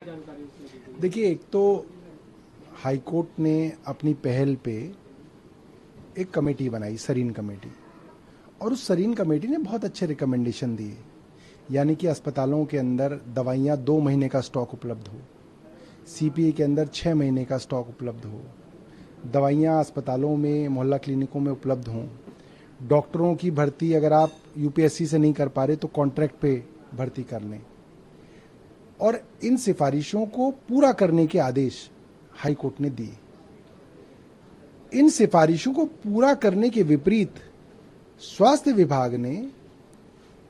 देखिए, एक तो हाईकोर्ट ने अपनी पहल पे एक कमेटी बनाई, सरीन कमेटी, और उस सरीन कमेटी ने बहुत अच्छे रिकमेंडेशन दिए। यानी कि अस्पतालों के अंदर दवाइयाँ 2 महीने का स्टॉक उपलब्ध हो, सीपीए के अंदर 6 महीने का स्टॉक उपलब्ध हो, दवाइयाँ अस्पतालों में, मोहल्ला क्लिनिकों में उपलब्ध हों, डॉक्टरों की भर्ती अगर आप यूपीएससी से नहीं कर पा रहे तो कॉन्ट्रैक्ट पे भर्ती कर लें, और इन सिफारिशों को पूरा करने के आदेश हाईकोर्ट ने दिए। इन सिफारिशों को पूरा करने के विपरीत स्वास्थ्य विभाग ने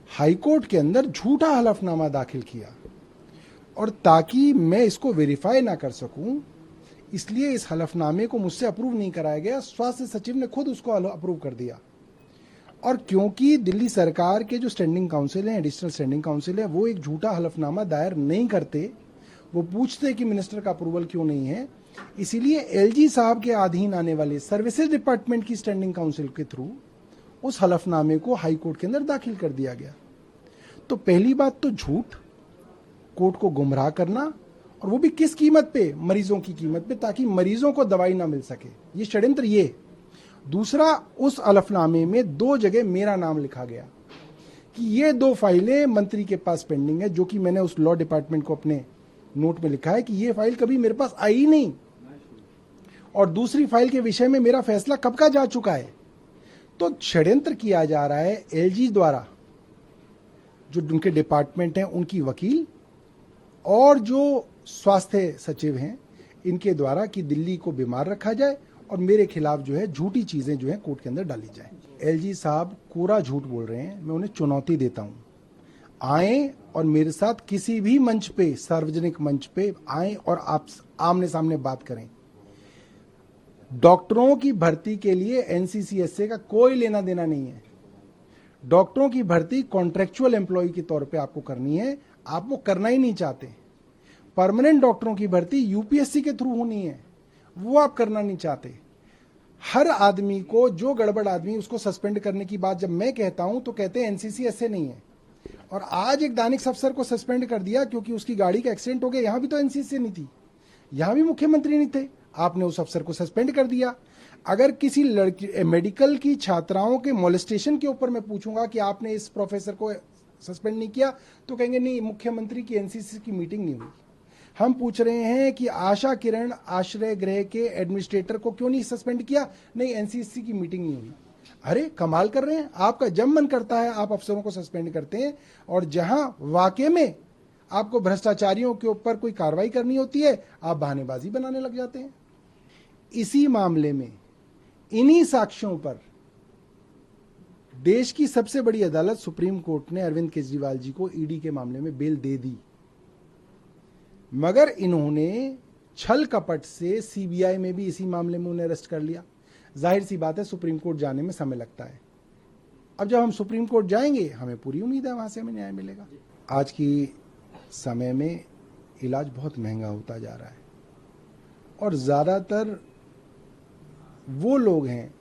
हाईकोर्ट के अंदर झूठा हलफनामा दाखिल किया, और ताकि मैं इसको वेरीफाई ना कर सकूं, इसलिए इस हलफनामे को मुझसे अप्रूव नहीं कराया गया। स्वास्थ्य सचिव ने खुद उसको अप्रूव कर दिया। और क्योंकि दिल्ली सरकार के जो स्टैंडिंग काउंसिल है, एडिशनल स्टैंडिंग काउंसिल है, वो एक झूठा हलफनामा दायर नहीं करते, वो पूछते कि मिनिस्टर का अप्रूवल क्यों नहीं है, इसीलिए एलजी साहब के अधीन आने वाले सर्विसेज डिपार्टमेंट की स्टैंडिंग काउंसिल के थ्रू उस हलफनामे को हाईकोर्ट के अंदर दाखिल कर दिया गया। तो पहली बात तो झूठ, कोर्ट को गुमराह करना, और वो भी किस कीमत पे? मरीजों की कीमत पे, ताकि मरीजों को दवाई ना मिल सके। ये षड्यंत्र ये। दूसरा, उस हलफनामे में 2 जगह मेरा नाम लिखा गया कि ये 2 फाइलें मंत्री के पास पेंडिंग है, जो कि मैंने उस लॉ डिपार्टमेंट को अपने नोट में लिखा है कि ये फाइल कभी मेरे पास आई नहीं, और दूसरी फाइल के विषय में मेरा फैसला कब का जा चुका है। तो षड्यंत्र किया जा रहा है एलजी द्वारा, जो उनके डिपार्टमेंट हैं, उनकी वकील और जो स्वास्थ्य सचिव हैं, इनके द्वारा, कि दिल्ली को बीमार रखा जाए और मेरे खिलाफ जो है झूठी चीजें जो है कोर्ट के अंदर डाली जाए। एलजी साहब कोरा झूठ बोल रहे हैं। मैं उन्हें चुनौती देता हूं, आए और मेरे साथ किसी भी मंच पे, सार्वजनिक मंच पे आए और आप आमने सामने बात करें। डॉक्टरों की भर्ती के लिए एनसीसीएसए का कोई लेना देना नहीं है। डॉक्टरों की भर्ती कॉन्ट्रेक्चुअल एम्प्लॉय के तौर पे आपको करनी है, आप वो करना ही नहीं चाहते। परमानेंट डॉक्टरों की भर्ती यूपीएससी के थ्रू होनी है, वो आप करना नहीं चाहते। हर आदमी को, जो गड़बड़ आदमी, उसको सस्पेंड करने की बात जब मैं कहता हूं तो कहते हैं एनसीसीएसए नहीं है। और आज एक दानिश अफसर को सस्पेंड कर दिया क्योंकि उसकी गाड़ी का एक्सीडेंट हो गया। यहां भी तो एनसीसीए नहीं थी, यहां भी मुख्यमंत्री नहीं थे, आपने उस अफसर को सस्पेंड कर दिया। अगर किसी लड़की, मेडिकल की छात्राओं के मोलेस्टेशन के ऊपर मैं पूछूंगा कि आपने इस प्रोफेसर को सस्पेंड नहीं किया, तो कहेंगे नहीं, मुख्यमंत्री की एनसीसी की मीटिंग नहीं हुई। हम पूछ रहे हैं कि आशा किरण आश्रय गृह के एडमिनिस्ट्रेटर को क्यों नहीं सस्पेंड किया? नहीं, एनसीसी की मीटिंग नहीं हुई। अरे कमाल कर रहे हैं। आपका जब मन करता है आप अफसरों को सस्पेंड करते हैं, और जहां वाकई में आपको भ्रष्टाचारियों के ऊपर कोई कार्रवाई करनी होती है, आप बहानेबाजी बनाने लग जाते हैं। इसी मामले में, इन्हीं साक्ष्यों पर देश की सबसे बड़ी अदालत सुप्रीम कोर्ट ने अरविंद केजरीवाल जी को ईडी के मामले में बेल दे दी, मगर इन्होंने छल कपट से सीबीआई में भी इसी मामले में उन्हें अरेस्ट कर लिया। जाहिर सी बात है, सुप्रीम कोर्ट जाने में समय लगता है। अब जब हम सुप्रीम कोर्ट जाएंगे, हमें पूरी उम्मीद है वहां से हमें न्याय मिलेगा। आज की समय में इलाज बहुत महंगा होता जा रहा है, और ज्यादातर वो लोग हैं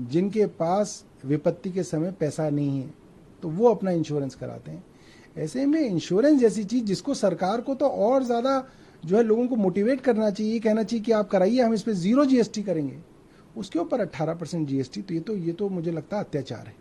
जिनके पास विपत्ति के समय पैसा नहीं है, तो वो अपना इंश्योरेंस कराते हैं। ऐसे में इंश्योरेंस जैसी चीज, जिसको सरकार को तो और ज्यादा जो है लोगों को मोटिवेट करना चाहिए, कहना चाहिए कि आप कराइए, हम इस पे 0 जीएसटी करेंगे, उसके ऊपर 18% जीएसटी, तो ये तो मुझे लगता है अत्याचार है।